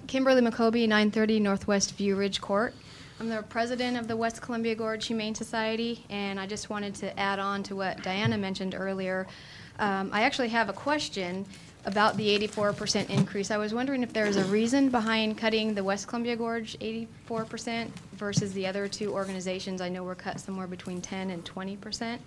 Kimberly McCoby, 930 Northwest View Ridge Court. I'm the president of the West Columbia Gorge Humane Society, and I just wanted to add on to what Diana mentioned earlier. I actually have a question about the 84% increase. I was wondering if there's a reason behind cutting the West Columbia Gorge 84% versus the other two organizations. I know we're cut somewhere between 10 and 20%.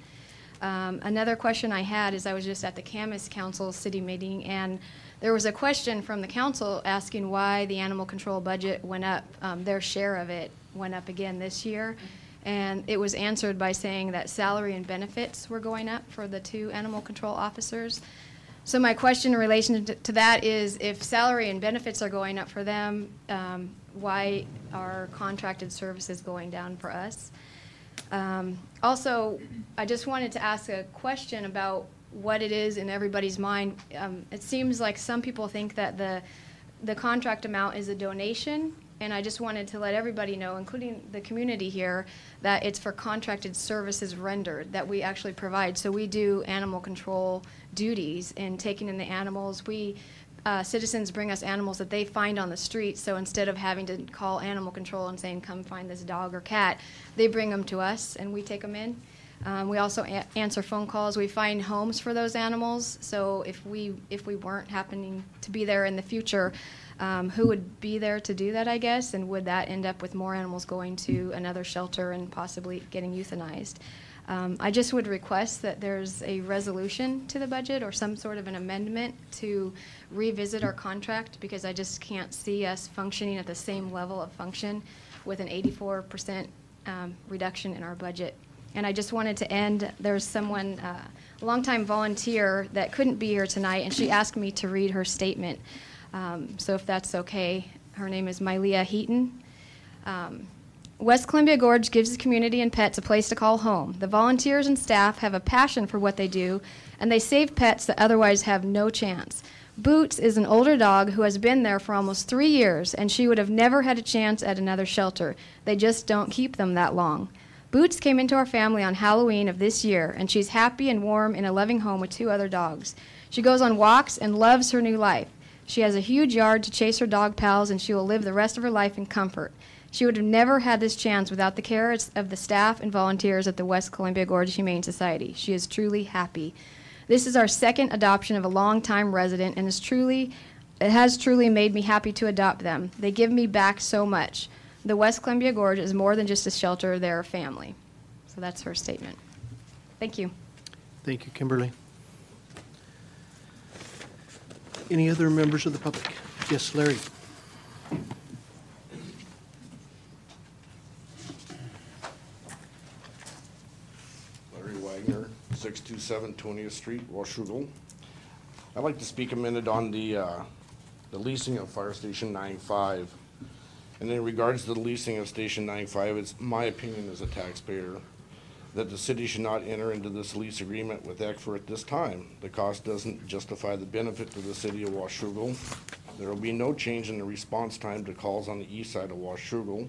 Another question I had is I was just at the Camas Council city meeting, and there was a question from the council asking why the animal control budget went up. Their share of it went up again this year, and it was answered by saying that salary and benefits were going up for the two animal control officers. So my question in relation to that is, if salary and benefits are going up for them, why are contracted services going down for us? Also, I just wanted to ask a question about what it is in everybody's mind. It seems like some people think that the contract amount is a donation, and I just wanted to let everybody know, including the community here, that it's for contracted services rendered that we actually provide. So we do animal control duties in taking in the animals. Citizens bring us animals that they find on the street, so instead of having to call animal control and saying, come find this dog or cat, they bring them to us and we take them in. We also answer phone calls. We find homes for those animals, so if we weren't happening to be there in the future, who would be there to do that, I guess, and would that end up with more animals going to another shelter and possibly getting euthanized? I just would request that there's a resolution to the budget or some sort of an amendment to revisit our contract, because I just can't see us functioning at the same level of function with an 84% reduction in our budget. And I just wanted to end, there's someone, a longtime volunteer that couldn't be here tonight, and she asked me to read her statement. So if that's okay, her name is Leah Heaton. West Columbia Gorge gives the community and pets a place to call home. The volunteers and staff have a passion for what they do, and they save pets that otherwise have no chance. Boots is an older dog who has been there for almost 3 years, and she would have never had a chance at another shelter. They just don't keep them that long. Boots came into our family on Halloween of this year, and she's happy and warm in a loving home with 2 other dogs. She goes on walks and loves her new life. She has a huge yard to chase her dog pals, and she will live the rest of her life in comfort. She would have never had this chance without the care of the staff and volunteers at the West Columbia Gorge Humane Society. She is truly happy. This is our second adoption of a longtime resident, and it has truly made me happy to adopt them. They give me back so much. The West Columbia Gorge is more than just a shelter, they're a family. So that's her statement. Thank you. Thank you, Kimberly. Any other members of the public? Yes, Larry. Larry Wagner, 627 20th Street, Washougal. I'd like to speak a minute on the leasing of Fire Station 95. And in regards to the leasing of Station 95, it's my opinion as a taxpayer that the city should not enter into this lease agreement with ECFR at this time. The cost doesn't justify the benefit to the city of Washougal. There will be no change in the response time to calls on the east side of Washougal.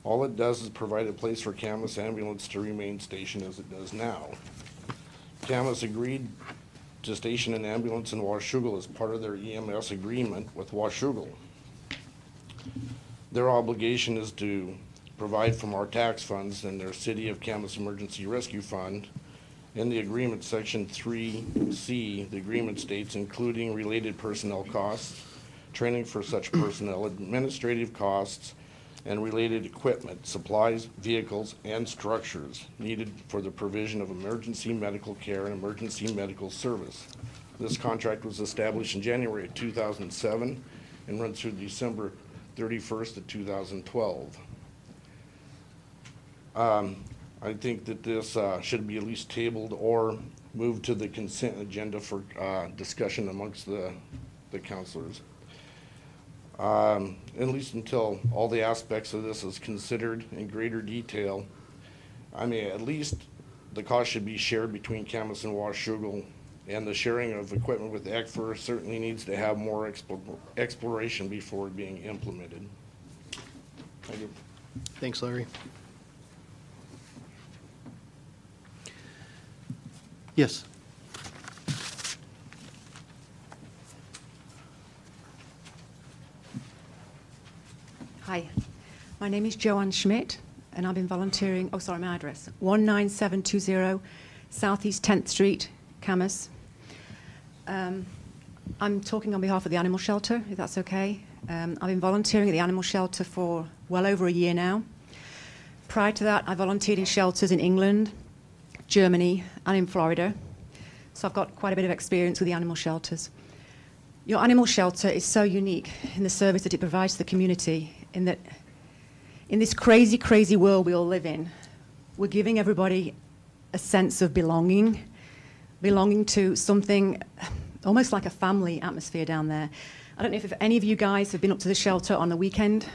All it does is provide a place for Camas ambulance to remain stationed as it does now. Camas agreed to station an ambulance in Washougal as part of their EMS agreement with Washougal. Their obligation is to provide from our tax funds and their City of Camas Emergency Rescue Fund. In the agreement, section 3C, the agreement states including related personnel costs, training for such personnel, administrative costs, and related equipment, supplies, vehicles, and structures needed for the provision of emergency medical care and emergency medical service. This contract was established in January of 2007 and runs through December 31st of 2012. I think that this should be at least tabled or moved to the consent agenda for discussion amongst the councilors. At least until all the aspects of this is considered in greater detail. I mean, at least the cost should be shared between Camas and Washougal, and the sharing of equipment with ECFR certainly needs to have more exploration before being implemented. Thank you. Thanks, Larry. Yes. Hi, my name is Joanne Schmidt, and I've been volunteering, oh sorry, my address, 19720 Southeast 10th Street, Camas. I'm talking on behalf of the animal shelter, if that's okay. I've been volunteering at the animal shelter for well over a year now. Prior to that, I volunteered in shelters in England, Germany, and in Florida. So I've got quite a bit of experience with the animal shelters. Your animal shelter is so unique in the service that it provides to the community, in that in this crazy, crazy world we all live in, we're giving everybody a sense of belonging to something almost like a family atmosphere down there. I don't know if any of you guys have been up to the shelter on the weekend,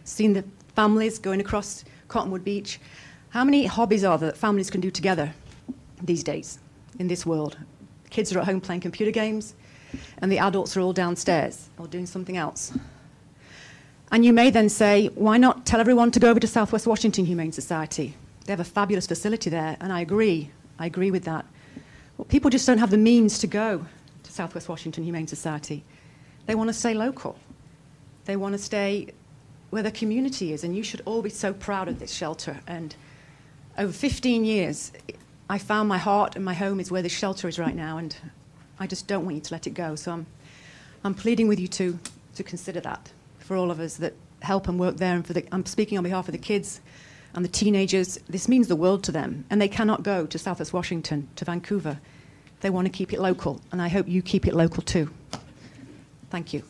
seen the families going across Cottonwood Beach. How many hobbies are there that families can do together these days in this world? Kids are at home playing computer games, and the adults are all downstairs or doing something else. And you may then say, why not tell everyone to go over to Southwest Washington Humane Society? They have a fabulous facility there, and I agree with that. Well, people just don't have the means to go to Southwest Washington Humane Society. They want to stay local. They want to stay where the community is, and you should all be so proud of this shelter. And over 15 years, I found my heart and my home is where this shelter is right now, and I just don't want you to let it go. So I'm pleading with you to consider that for all of us that help and work there. And I'm speaking on behalf of the kids and the teenagers. This means the world to them, and they cannot go to Southwest Washington, to Vancouver. They want to keep it local, and I hope you keep it local too. Thank you.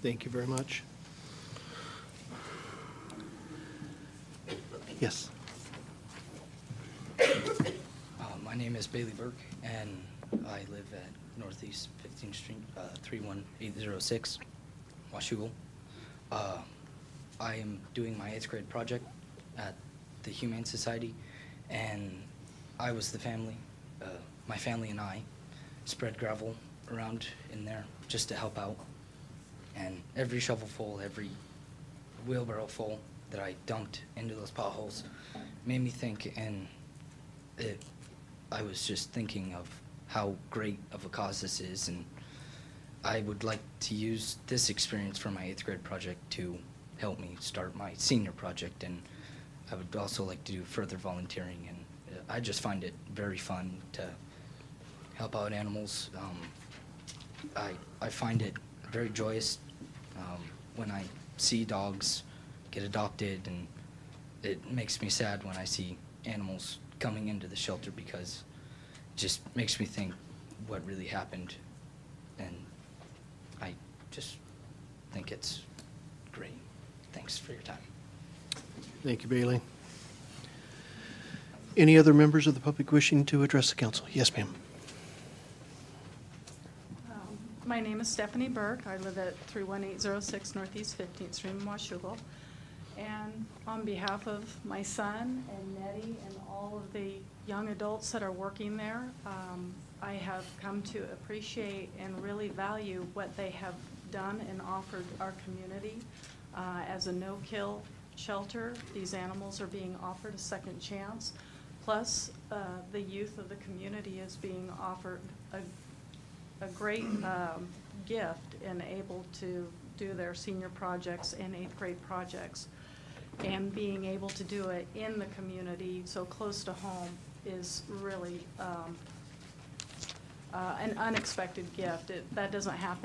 Thank you very much. Yes. My name is Bailey Burke, and I live at Northeast 15th Street, 31806, Washougal. I am doing my 8th grade project at the Humane Society, and I was the family. My family and I spread gravel around in there just to help out. And every shovelful, every wheelbarrow full that I dumped into those potholes made me think, and I was just thinking of how great of a cause this is, and I would like to use this experience for my 8th grade project to help me start my senior project, and I would also like to do further volunteering, and I just find it very fun to help out animals. I find it very joyous when I see dogs get adopted, and it makes me sad when I see animals coming into the shelter, because it just makes me think what really happened, and I just think it's great. Thanks for your time. Thank you, Bailey. Any other members of the public wishing to address the council? Yes, ma'am. My name is Stephanie Burke. I live at 31806 Northeast 15th Street in Washougal. And on behalf of my son and Nettie and all of the young adults that are working there, I have come to appreciate and really value what they have done and offered our community. As a no-kill shelter, these animals are being offered a second chance. Plus, the youth of the community is being offered a great gift and able to do their senior projects and 8th grade projects. And being able to do it in the community so close to home is really an unexpected gift. That doesn't happen